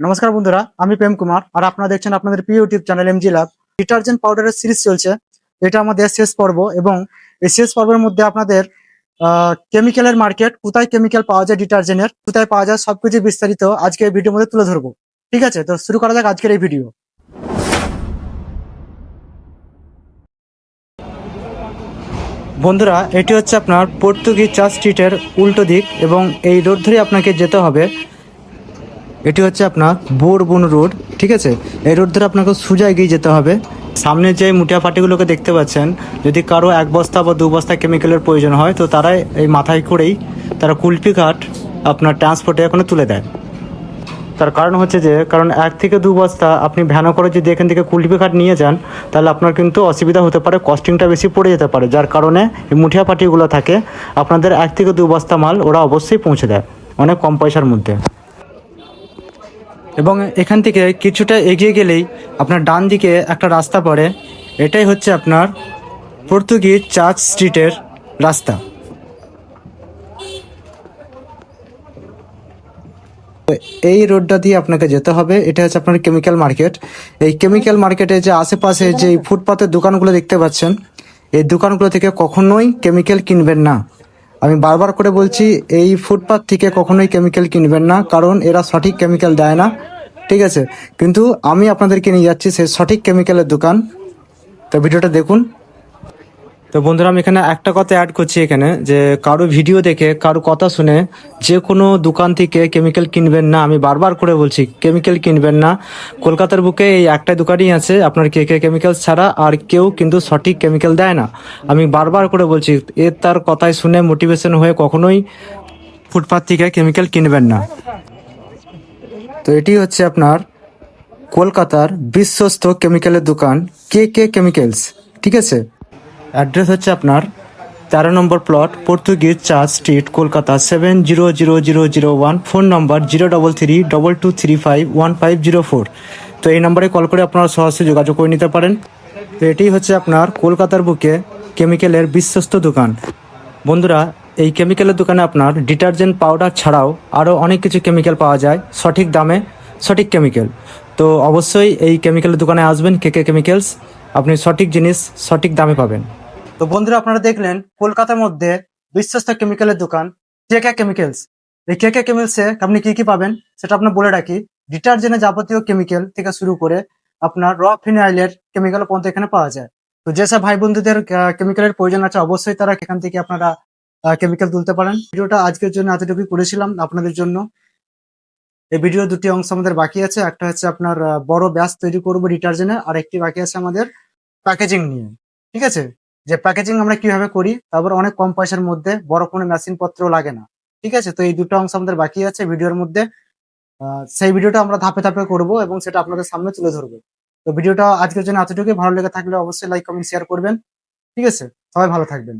নমস্কার বন্ধুরা, আমি প্রেম কুমার আর আপনারা দেখছেন আপনাদের প্রিয় YouTube channel MG lab. Detergent পাউডারের সিরিজ চলছে, এটা আমাদের শেষ পর্ব। এবং এই শেষ পর্বের মধ্যে আপনাদের কেমিক্যালের মার্কেট, কোথায় কেমিক্যাল পাওয়া যায়, ডিটারজেন্টের কোথায় পাওয়া যায়, সবকিছু বিস্তারিত আজকে এই ভিডিওর মধ্যে তুলে ধরবো। ঠিক আছে, তো শুরু করা যাক আজকের এই ভিডিও। বন্ধুরা, এটি হচ্ছে আপনার পর্তুগিজ চার্চ স্ট্রিটের উল্টো দিক এবং এই রোড ধরে আপনাকে যেতে হবে। এটি হচ্ছে আপনার বোরবন রোড। ঠিক আছে, এই রোড ধরে আপনাকে সোজা এগিয়ে যেতে হবে। সামনে যে মুটিয়া পাটিগুলোকে দেখতে পাচ্ছেন, যদি কারো 1 বস্তা বা 2 বস্তা কেমিক্যালের প্রয়োজন হয় তো তারাই এই মাথায় করেই তারা কুলপি ঘাট আপনার ট্রান্সপোর্টে এখানে তুলে দেয়। তার কারণ হচ্ছে যে, কারণ 1 থেকে 2 বস্তা আপনি ভ্যানে করে যদি এখান থেকে কুলপি ঘাট নিয়ে যান তাহলে আপনার কিন্তু অসুবিধা হতে পারে, কস্টিংটা বেশি পড়ে যেতে পারে। যার কারণে এই মুঠিয়া পাটিগুলো থাকে, আপনাদের 1 থেকে 2 বস্তা মাল ওরা অবশ্যই পৌঁছে দেয় অনেক কম পয়সার মধ্যে। এবং এখান থেকে কিছুটা এগিয়ে গেলেই আপনার ডান দিকে একটা রাস্তা পড়ে, এটাই হচ্ছে আপনার পর্তুগিজ চার্চ স্ট্রিটের রাস্তা। তো এই রোডটা দিয়ে আপনাকে যেতে হবে, এটা হচ্ছে আপনার কেমিক্যাল মার্কেট। এই কেমিক্যাল মার্কেটে যে আশেপাশে যে ফুটপাতের দোকানগুলো দেখতে পাচ্ছেন, এই দোকানগুলো থেকে কখনোই কেমিক্যাল কিনবেন না। আমি বারবার করে বলছি, এই ফুটপাত থেকে কখনোই কেমিক্যাল কিনবেন না, কারণ এরা সঠিক কেমিক্যাল দেয় না। ঠিক আছে, কিন্তু আমি আপনাদেরকে নিয়ে যাচ্ছি সেই সঠিক কেমিক্যালের দোকান। তো ভিডিওটা দেখুন। তো বন্ধুরা, আমি এখানে একটা কথা অ্যাড করছি এখানে, যে কারো ভিডিও দেখে কারো কথা শুনে যে কোনো দোকান থেকে কেমিক্যাল কিনবেন না। আমি বারবার করে বলছি, কেমিক্যাল কিনবেন না। কলকাতার বুকে এই একটাই দোকানই আছে আপনার কে কে কেমিক্যালস ছাড়া, আর কেউ কিন্তু সঠিক কেমিক্যাল দেয় না। আমি বারবার করে বলছি, তার কথায় শুনে মোটিভেশন হয়ে কখনোই ফুটপাথ থেকে কেমিক্যাল কিনবেন না। তো এটি হচ্ছে আপনার কলকাতার বিশ্বস্ত কেমিক্যালের দোকান, কে কে কেমিক্যালস। ঠিক আছে, অ্যাড্রেস হচ্ছে আপনার 13 number plot, Portuguese church street, Kolkata 700001। Phone number 0322351504। তো এই নম্বরে কল করে আপনারা সরাসরি যোগাযোগ করে নিতে পারেন। তো এটি হচ্ছে আপনার কলকাতার বুকে কেমিক্যালের বিশ্বস্ত দোকান। বন্ধুরা, এই কেমিক্যালের দোকানে আপনার ডিটারজেন্ট পাউডার ছাড়াও আরও অনেক কিছু কেমিক্যাল পাওয়া যায় সঠিক দামে, সঠিক কেমিক্যাল। তো অবশ্যই এই কেমিক্যালের দোকানে আসবেন, কে কে কেমিক্যালস। আপনি সঠিক জিনিস সঠিক দামে পাবেন। তো বন্ধুরা, আপনারা দেখলেন কলকাতার মধ্যে বিশ্বস্ত কেমিক্যালের দোকান কে কে কেমিক্যালস। এই কে কে কেমিক্যালসে আপনি কি কি পাবেন সেটা আপনার বলে রাখি। ডিটারজেন্টের যাবতীয় কেমিক্যাল থেকে শুরু করে আপনার র ফিনাইলের কেমিক্যাল পর্যন্ত এখানে পাওয়া যায়। তো যেসব ভাই বন্ধুদের কেমিক্যালের প্রয়োজন আছে অবশ্যই তারা এখান থেকে আপনারা কেমিক্যাল তুলতে পারেন। ভিডিওটা আজকের জন্য এতটুকুই করেছিলাম আপনাদের জন্য। এই ভিডিও দুটি অংশ আমাদের বাকি আছে, একটা হচ্ছে আপনার বড় ব্যাচ তৈরি করবো ডিটারজেন্টের, আর একটি বাকি আছে আমাদের প্যাকেজিং নিয়ে। ঠিক আছে, যে প্যাকেজিং আমরা কিভাবে করি, তারপর অনেক কম পয়সার মধ্যে, বড় কোনো মেশিন পত্র লাগে না। ঠিক আছে, তো এই দুটো অংশ আমাদের বাকি আছে ভিডিওর মধ্যে। সেই ভিডিওটা আমরা ধাপে ধাপে করব এবং সেটা আপনাদের সামনে তুলে ধরবো। তো ভিডিওটা আজকের জন্য এতটুকুই। ভালো লেগে থাকলে অবশ্যই লাইক কমেন্ট শেয়ার করবেন। ঠিক আছে, সবাই ভালো থাকবেন।